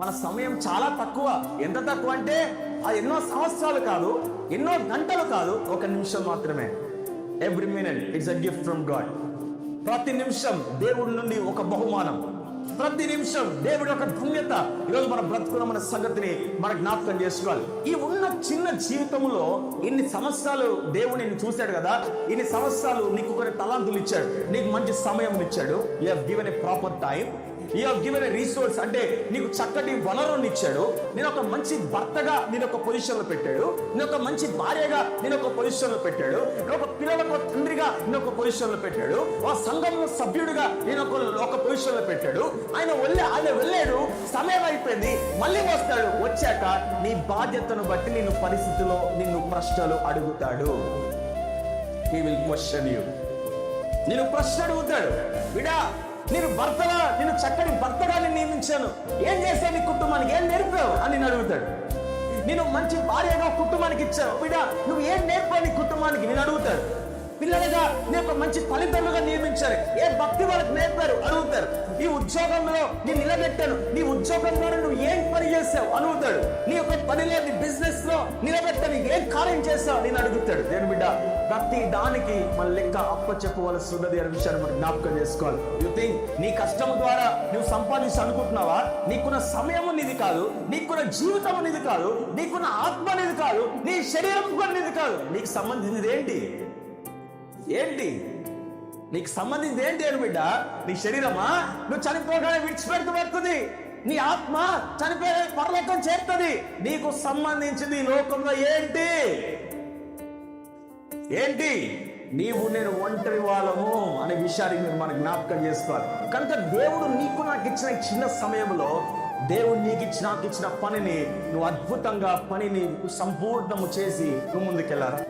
మన సమయం చాలా తక్కువ. ఎంత తక్కువ అంటే అది ఎన్నో సంవత్సరాలు కాదు, ఎన్నో గంటలు కాదు, ఒక నిమిషం మాత్రమే. Every minute it's a gift from God. ప్రతి నిమిషం దేవుడి నుండి ఒక బహుమానం, ప్రతి నిమిషం దేవుడి యొక్క ధన్యత. ఈరోజు మనం బ్రతుకున్న మన సంగతిని మన జ్ఞాపకం చేసుకోవాలి. ఈ ఉన్న చిన్న జీవితంలో ఇన్ని సంవత్సరాలు దేవుడు నిన్ను చూశాడు కదా, ఇన్ని సంవత్సరాలు నీకు కొన్ని తలాంతులు ఇచ్చాడు, నీకు మంచి సమయం ఇచ్చాడు. You have given a proper time, you have given a resource, అంటే నీకు చక్కటి వనరుని ఇచ్చాడు. నేను ఒక మంచి భర్తగా నేను ఒక పొజిషన్ లో పెట్టాడు, నేను ఒక మంచి భార్యగా నేను ఒక పొజిషన్ లో పెట్టాడు, నేను ఒక పిల్లలకు తండ్రిగా నేను ఒక పొజిషన్ లో పెట్టాడు, ఆ సంఘంలో సభ్యుడిగా నేను ఒక పొజిషన్ లో పెట్టాడు. ఆయన వెళ్ళాడు, సమయం అయిపోయింది, మళ్ళీ వస్తాడు. వచ్చాక నీ బాధ్యతను బట్టి నిన్ను పరిస్థితిలో నిన్ను ప్రశ్నలు అడుగుతాడు. He will question you. నిన్ను ప్రశ్న అడుగుతాడు. విడా, నేను భర్తగా, నేను చక్కటి భర్తగా నేను నియమించాను, ఏం చేసావు నీ కుటుంబానికి, ఏం నేర్పావు అని నేను అడుగుతాడు. నేను మంచి భార్యగా కుటుంబానికి ఇచ్చావు, బిడ్డ నువ్వు ఏం నేర్పావు నీ కుటుంబానికి నేను అడుగుతాడు. పిల్లలుగా నేను ఒక మంచి ఫలితాలుగా నియమించాను, ఏ భక్తి వాళ్ళకి నేర్పారు అడుగుతారు. ఈ ఉద్యోగంలో నేను నిలబెట్టాను, నీ ఉద్యోగంలో నువ్వు ఏం పని చేసావు అడుగుతాడు. నీ యొక్క పనిలో, నీ బిజినెస్ లో నిలబెట్టాను, ఏం కార్యం చేసావు నేను అడుగుతాడు. నేను బిడ్డ ప్రతి దానికి మన లెక్క అప్పచెప్పవలసి ఉన్నది అనే విషయాన్ని మనం జ్ఞాపకం చేసుకోవాలి. యు థింక్ నీ కష్టం ద్వారా నువ్వు సంపాదించి అనుకుంటున్నావా? నీకున్న సమయం నీది కాదు, నీకున్న జీవితం నీది కాదు, నీకున్న ఆత్మ నీది కాదు, నీ శరీరం కూడా నీది కాదు. నీకు సంబంధించింది ఏంటి? నీకు సంబంధించింది ఏంటి అని బిడ్డ? నీ శరీరమా? నువ్వు చనిపోగానే విడిచిపెడుతూ పడుతుంది. నీ ఆత్మ చనిపోయే పరలోకం చేరుతుంది. నీకు సంబంధించింది ఈ లోకంలో ఏంటి? నీవు నేను ఒంటరి వాళ్ళము అనే విషయాన్ని మీరు మనం జ్ఞాపకం చేసుకోవాలి. కనుక దేవుడు నీకు నాకు ఇచ్చిన చిన్న సమయంలో దేవుడు నాకు ఇచ్చిన పనిని నువ్వు అద్భుతంగా పనిని సంపూర్ణము చేసి నువ్వు ముందుకెళ్ళాలి.